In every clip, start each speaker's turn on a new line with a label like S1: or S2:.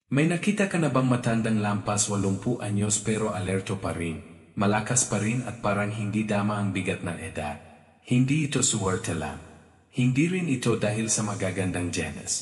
S1: May nakita ka na bang matandang lampas 80 anyos pero alerto pa rin, malakas pa rin at parang hindi dama ang bigat ng edad? Hindi ito suwerte lang. Hindi rin ito dahil sa magagandang genes.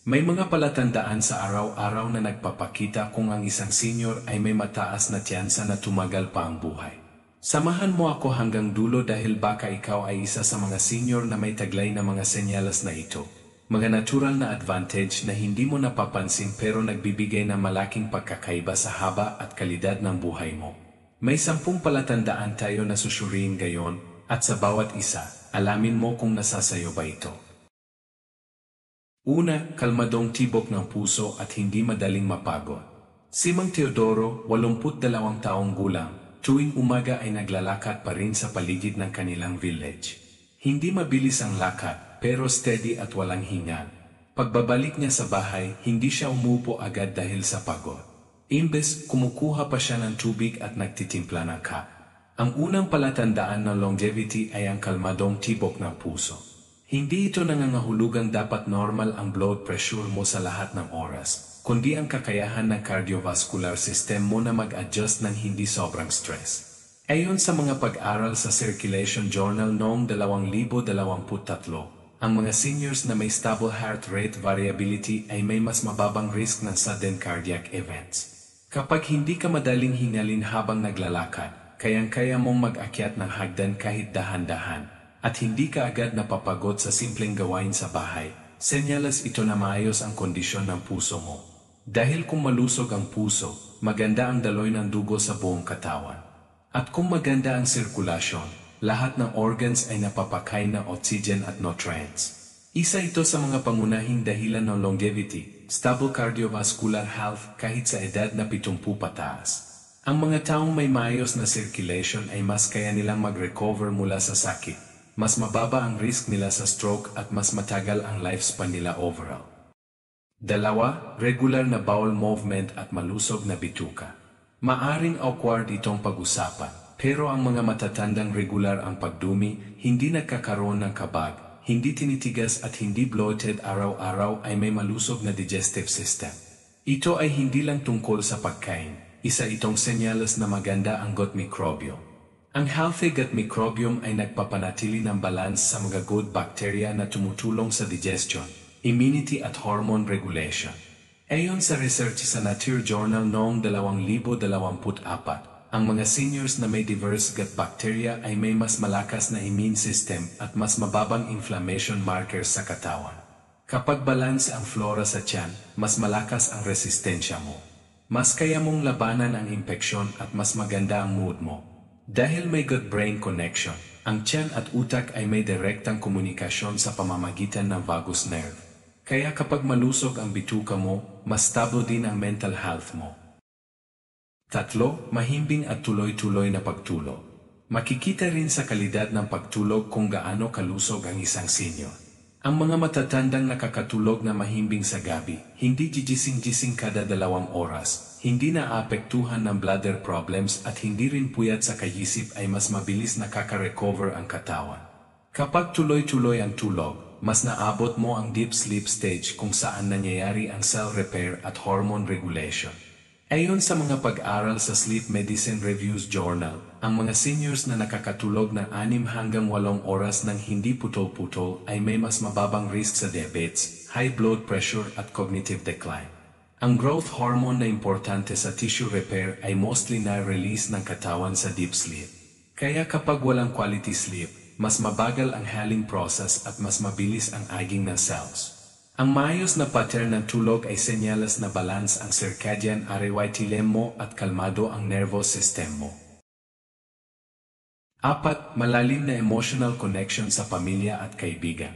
S1: May mga palatandaan sa araw-araw na nagpapakita kung ang isang senior ay may mataas na tiyansa na tumagal pa ang buhay. Samahan mo ako hanggang dulo dahil baka ikaw ay isa sa mga senior na may taglay na mga senyales na ito. Mga natural na advantage na hindi mo napapansin pero nagbibigay ng malaking pagkakaiba sa haba at kalidad ng buhay mo. May 10 palatandaan tayo na susuriin gayon, at sa bawat isa, alamin mo kung nasasayo ba ito. Una, kalmadong tibok ng puso at hindi madaling mapagod. Si Mang Teodoro, 82 taong gulang, tuwing umaga ay naglalakad pa rin sa paligid ng kanilang village. Hindi mabilis ang lakad, pero steady at walang hingal. Pagbabalik niya sa bahay, hindi siya umupo agad dahil sa pagod. Imbes, kumukuha pa siya ng tubig at nagtitimpla ng cup. Ang unang palatandaan ng longevity ay ang kalmadong tibok ng puso. Hindi ito nangangahulugang dapat normal ang blood pressure mo sa lahat ng oras, kundi ang kakayahan ng cardiovascular system mo na mag-adjust ng hindi sobrang stress. Ayon sa mga pag-aral sa Circulation Journal noong 2023, ang mga seniors na may stable heart rate variability ay may mas mababang risk ng sudden cardiac events. Kapag hindi ka madaling hingalin habang naglalakad, kayang-kaya mong mag-akyat ng hagdan kahit dahan-dahan, at hindi ka agad napapagod sa simpleng gawain sa bahay, senyales ito na maayos ang kondisyon ng puso mo. Dahil kung malusog ang puso, maganda ang daloy ng dugo sa buong katawan. At kung maganda ang sirkulasyon, lahat ng organs ay napapakain ng oxygen at nutrients. Isa ito sa mga pangunahing dahilan ng longevity, stable cardiovascular health kahit sa edad na 70 pataas. Ang mga taong may maayos na circulation ay mas kaya nilang mag-recover mula sa sakit, mas mababa ang risk nila sa stroke at mas matagal ang lifespan nila overall. 2. Regular na bowel movement at malusog na bituka. Maaring awkward itong pag-usapan. Pero ang mga matatandang regular ang pagdumi, hindi nagkakaroon ng kabag, hindi tinitigas at hindi bloated araw-araw ay may malusog na digestive system. Ito ay hindi lang tungkol sa pagkain, isa itong senyales na maganda ang gut microbiome. Ang healthy gut microbiome ay nagpapanatili ng balance sa mga good bacteria na tumutulong sa digestion, immunity at hormone regulation. Ayon sa research sa Nature Journal noong 2024, ang mga seniors na may diverse gut bacteria ay may mas malakas na immune system at mas mababang inflammation markers sa katawan. Kapag balance ang flora sa tiyan, mas malakas ang resistensya mo. Mas kaya mong labanan ang impeksyon at mas maganda ang mood mo. Dahil may gut-brain connection, ang tiyan at utak ay may direktang komunikasyon sa pamamagitan ng vagus nerve. Kaya kapag malusog ang bituka mo, mas stable din ang mental health mo. 3. Mahimbing at tuloy-tuloy na pagtulog. Makikita rin sa kalidad ng pagtulog kung gaano kalusog ang isang senior. Ang mga matatandang nakakatulog na mahimbing sa gabi, hindi gigising-gising kada 2 oras, hindi naapektuhan ng bladder problems at hindi rin puyat sa kaisip ay mas mabilis nakaka-recover ang katawan. Kapag tuloy-tuloy ang tulog, mas naabot mo ang deep sleep stage kung saan nangyayari ang cell repair at hormone regulation. Ayon sa mga pag-aral sa Sleep Medicine Reviews Journal, ang mga seniors na nakakatulog ng 6 hanggang 8 oras ng hindi putol-putol ay may mas mababang risk sa diabetes, high blood pressure at cognitive decline. Ang growth hormone na importante sa tissue repair ay mostly na-release ng katawan sa deep sleep. Kaya kapag walang quality sleep, mas mabagal ang healing process at mas mabilis ang aging ng cells. Ang maayos na pattern ng tulog ay senyales na balance ang circadian rhythm mo at kalmado ang nervous system mo. 4. Malalim na emotional connection sa pamilya at kaibigan.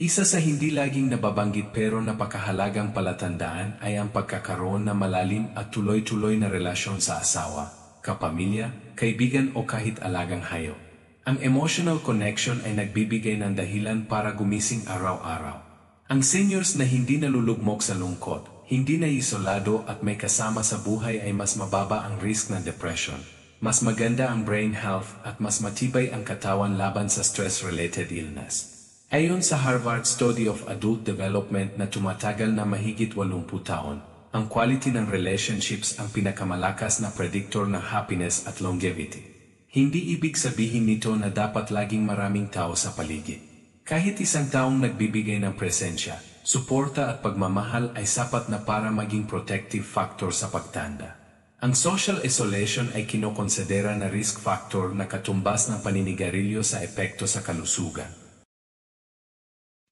S1: Isa sa hindi laging nababanggit pero napakahalagang palatandaan ay ang pagkakaroon ng malalim at tuloy-tuloy na relasyon sa asawa, kapamilya, kaibigan o kahit alagang hayop. Ang emotional connection ay nagbibigay ng dahilan para gumising araw-araw. Ang seniors na hindi nalulugmok sa lungkot, hindi na isolado at may kasama sa buhay ay mas mababa ang risk ng depression, mas maganda ang brain health at mas matibay ang katawan laban sa stress-related illness. Ayon sa Harvard Study of Adult Development na tumatagal na mahigit 80 taon, ang quality ng relationships ang pinakamalakas na predictor ng happiness at longevity. Hindi ibig sabihin nito na dapat laging maraming tao sa paligid. Kahit isang taong nagbibigay ng presensya, suporta at pagmamahal ay sapat na para maging protective factor sa pagtanda. Ang social isolation ay kinokonsidera na risk factor na katumbas ng paninigarilyo sa epekto sa kalusugan.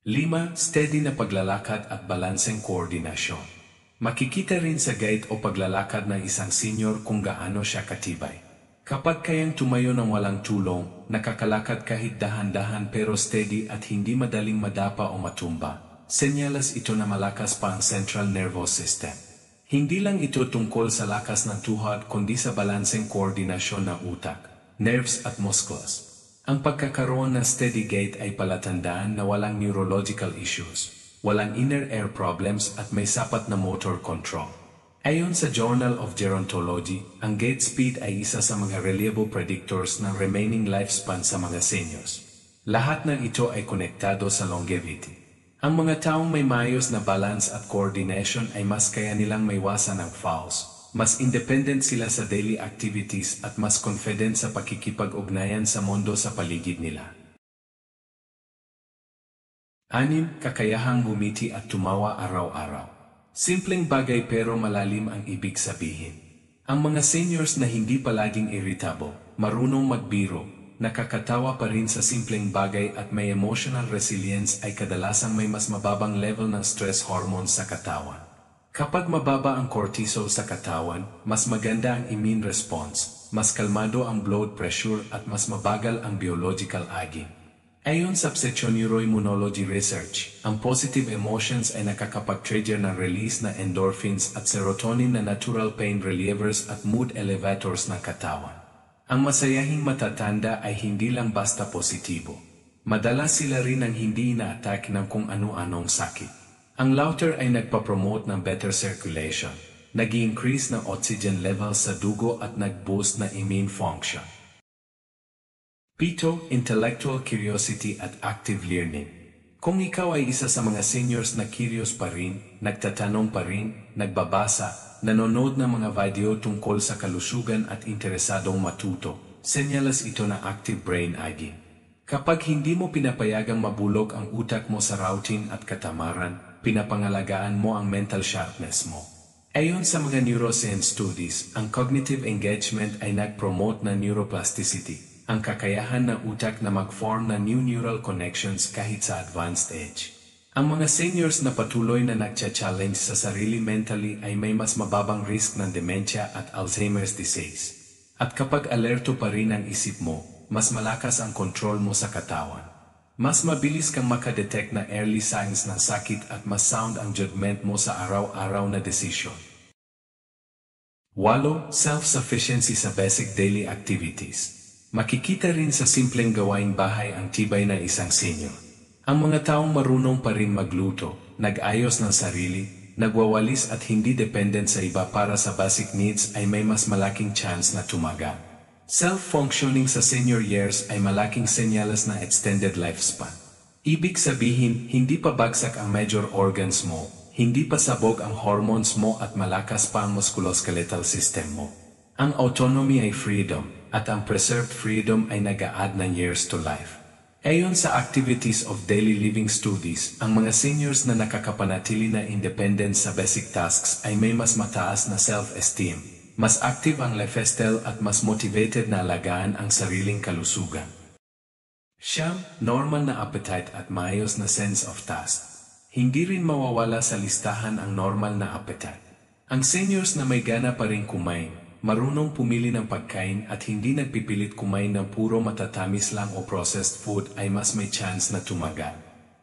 S1: 5. Steady na paglalakad at balanseng koordinasyon. Makikita rin sa gait o paglalakad ng isang senior kung gaano siya katibay. Kapag kayang tumayo ng walang tulong, nakakalakad kahit dahan-dahan pero steady at hindi madaling madapa o matumba, senyalas ito na malakas pa ang central nervous system. Hindi lang ito tungkol sa lakas ng tuhod kundi sa balanseng koordinasyon ng utak, nerves at muscles. Ang pagkakaroon ng steady gait ay palatandaan na walang neurological issues, walang inner ear problems at may sapat na motor control. Ayon sa Journal of Gerontology, ang gait speed ay isa sa mga reliable predictors ng remaining lifespan sa mga seniors. Lahat ng ito ay konektado sa longevity. Ang mga taong may maayos na balance at coordination ay mas kaya nilang maiwasan ng falls, mas independent sila sa daily activities at mas confident sa pakikipag-ugnayan sa mundo sa paligid nila. 6. Kakayahang ngumiti at tumawa araw-araw. Simpleng bagay pero malalim ang ibig sabihin. Ang mga seniors na hindi palaging irritable, marunong magbiro, nakakatawa pa rin sa simpleng bagay at may emotional resilience ay kadalasang may mas mababang level ng stress hormones sa katawan. Kapag mababa ang cortisol sa katawan, mas maganda ang immune response, mas kalmado ang blood pressure at mas mabagal ang biological aging. Ayon sa Psychoneuroimmunology Research, ang positive emotions ay nakakapag-trigger ng release na endorphins at serotonin na natural pain relievers at mood elevators ng katawan. Ang masayahing matatanda ay hindi lang basta positibo. Madalas sila rin ang hindi ina-attack ng kung ano-anong sakit. Ang laughter ay nagpapromote ng better circulation, nag-increase ng oxygen levels sa dugo at nag-boost na immune function. 7. Intellectual curiosity at active learning. Kung ikaw ay isa sa mga seniors na curious pa rin, nagtatanong pa rin, nagbabasa, nanonood ng mga video tungkol sa kalusugan at interesadong matuto, senyalas ito na active brain aging. Kapag hindi mo pinapayagang mabulok ang utak mo sa routine at katamaran, pinapangalagaan mo ang mental sharpness mo. Ayon sa mga neuroscience studies, ang cognitive engagement ay nag-promote ng neuroplasticity, ang kakayahan ng utak na mag-form ng new neural connections kahit sa advanced age. Ang mga seniors na patuloy na nagcha-challenge sa sarili mentally ay may mas mababang risk ng dementia at Alzheimer's disease. At kapag alerto pa rin ang isip mo, mas malakas ang control mo sa katawan. Mas mabilis kang makadetect na early signs ng sakit at mas sound ang judgment mo sa araw-araw na desisyon. 8. Self-sufficiency sa basic daily activities. Makikita rin sa simpleng gawaing bahay ang tibay ng isang senior. Ang mga taong marunong pa rin magluto, nag-ayos ng sarili, nagwawalis at hindi dependent sa iba para sa basic needs ay may mas malaking chance na tumagal. Self-functioning sa senior years ay malaking senyalas na extended lifespan. Ibig sabihin, hindi pa bagsak ang major organs mo, hindi pa sabog ang hormones mo at malakas pa ang musculoskeletal system mo. Ang autonomy ay freedom, at ang preserved freedom ay nag-a-add ng years to life. Ayon sa Activities of Daily Living Studies, ang mga seniors na nakakapanatili na independent sa basic tasks ay may mas mataas na self-esteem, mas active ang lifestyle at mas motivated na alagaan ang sariling kalusugan. 9. Normal na appetite at maayos na sense of task. Hindi rin mawawala sa listahan ang normal na appetite. Ang seniors na may gana pa rin kumain, marunong pumili ng pagkain at hindi nagpipilit kumain ng puro matatamis lang o processed food ay mas may chance na tumagal.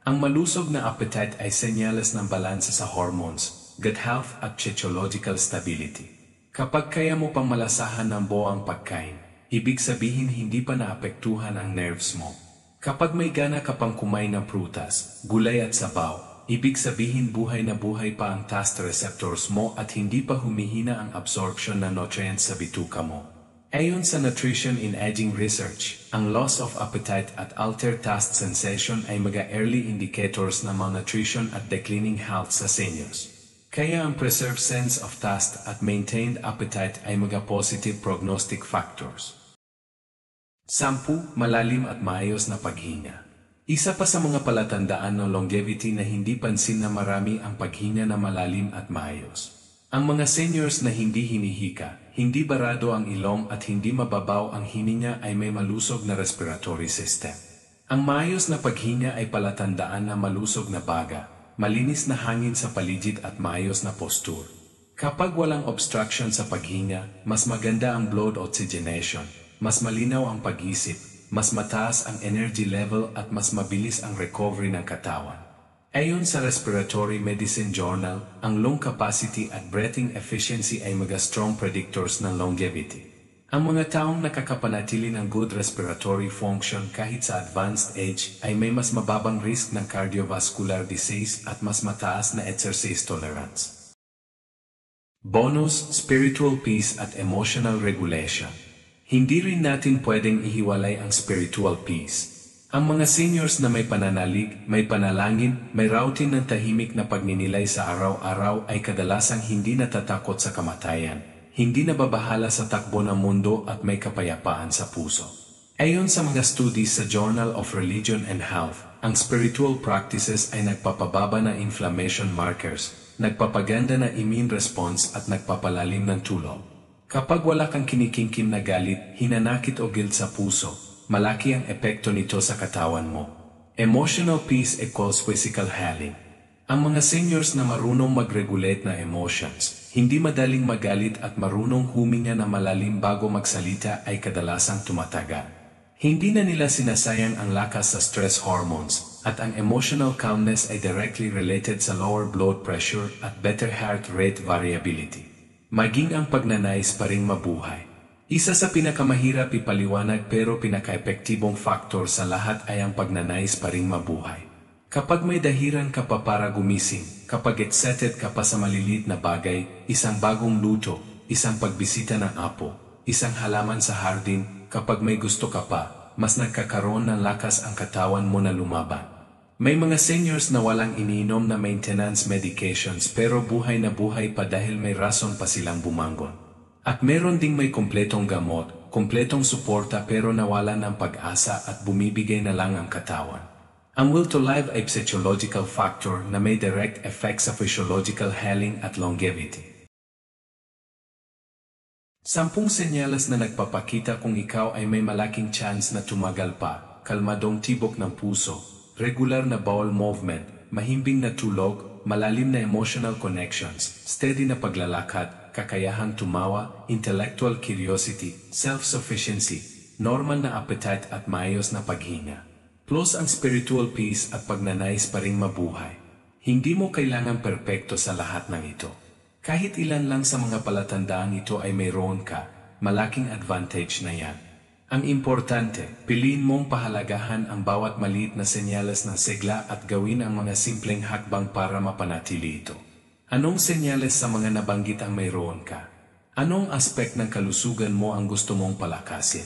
S1: Ang malusog na appetite ay senyales ng balanse sa hormones, gut health at physiological stability. Kapag kaya mo pang malasahan ng buo ang pagkain, ibig sabihin hindi pa naapektuhan ang nerves mo. Kapag may gana ka pang kumain ng prutas, gulay at sabaw, ibig sabihin buhay na buhay pa ang taste receptors mo at hindi pa humihina ang absorption ng nutrients sa bituka mo. Ayon sa Nutrition in Aging Research, ang loss of appetite at altered taste sensation ay mga early indicators ng malnutrition at declining health sa seniors. Kaya ang preserved sense of taste at maintained appetite ay mga positive prognostic factors. 10. Malalim at maayos na paghinga. Isa pa sa mga palatandaan ng longevity na hindi pansin na marami ang paghinga na malalim at maayos. Ang mga seniors na hindi hinihika, hindi barado ang ilong at hindi mababaw ang hininga ay may malusog na respiratory system. Ang maayos na paghinga ay palatandaan na malusog na baga, malinis na hangin sa paligid at maayos na posture. Kapag walang obstruction sa paghinga, mas maganda ang blood oxygenation, mas malinaw ang pag-isip, mas mataas ang energy level at mas mabilis ang recovery ng katawan. Ayon sa Respiratory Medicine Journal, ang lung capacity at breathing efficiency ay mga strong predictors ng longevity. Ang mga taong nakakapanatili ng good respiratory function kahit sa advanced age ay may mas mababang risk ng cardiovascular disease at mas mataas na exercise tolerance. Bonus, spiritual peace at emotional regulation. Hindi rin natin pwedeng ihiwalay ang spiritual peace. Ang mga seniors na may pananalig, may panalangin, may routine ng tahimik na pagninilay sa araw-araw ay kadalasang hindi natatakot sa kamatayan, hindi nababahala sa takbo ng mundo at may kapayapaan sa puso. Ayon sa mga studies sa Journal of Religion and Health, ang spiritual practices ay nagpapababa ng inflammation markers, nagpapaganda ng immune response at nagpapalalim ng tulog. Kapag wala kang kinikimkim na galit, hinanakit o guilt sa puso, malaki ang epekto nito sa katawan mo. Emotional peace equals physical healing. Ang mga seniors na marunong mag-regulate na emotions, hindi madaling magalit at marunong huminga na malalim bago magsalita ay kadalasang tumatagal. Hindi na nila sinasayang ang lakas sa stress hormones, at ang emotional calmness ay directly related sa lower blood pressure at better heart rate variability. Maging ang pagnanais pa ring mabuhay. Isa sa pinakamahirap ipaliwanag pero pinaka-epektibong factor sa lahat ay ang pagnanais pa ring mabuhay. Kapag may dahiran ka pa para gumising, kapag excited ka pa sa maliliit na bagay, isang bagong luto, isang pagbisita ng apo, isang halaman sa hardin, kapag may gusto ka pa, mas nagkakaroon ng lakas ang katawan mo na lumaban. May mga seniors na walang iniinom na maintenance medications pero buhay na buhay pa dahil may rason pa silang bumangon. At meron ding may kumpletong gamot, kumpletong suporta pero nawalan ng pag-asa at bumibigay na lang ang katawan. Ang will to live ay psychological factor na may direct effect sa physiological healing at longevity. 10 senyales na nagpapakita kung ikaw ay may malaking chance na tumagal pa, kalmadong tibok ng puso, regular na bowel movement, mahimbing na tulog, malalim na emotional connections, steady na paglalakad, kakayahang tumawa, intellectual curiosity, self-sufficiency, normal na appetite at maayos na paghinga. Plus ang spiritual peace at pagnanais pa ring mabuhay. Hindi mo kailangan perpekto sa lahat ng ito. Kahit ilan lang sa mga palatandaan ito ay mayroon ka, malaking advantage na yan. Ang importante, piliin mong pahalagahan ang bawat maliit na senyales ng sigla at gawin ang mga simpleng hakbang para mapanatili ito. Anong senyales sa mga nabanggit ang mayroon ka? Anong aspect ng kalusugan mo ang gusto mong palakasin?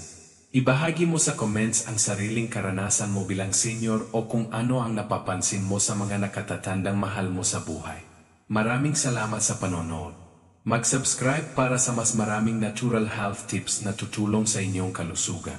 S1: Ibahagi mo sa comments ang sariling karanasan mo bilang senior o kung ano ang napapansin mo sa mga nakatatandang mahal mo sa buhay. Maraming salamat sa panonood. Mag-subscribe para sa mas maraming natural health tips na tutulong sa inyong kalusugan.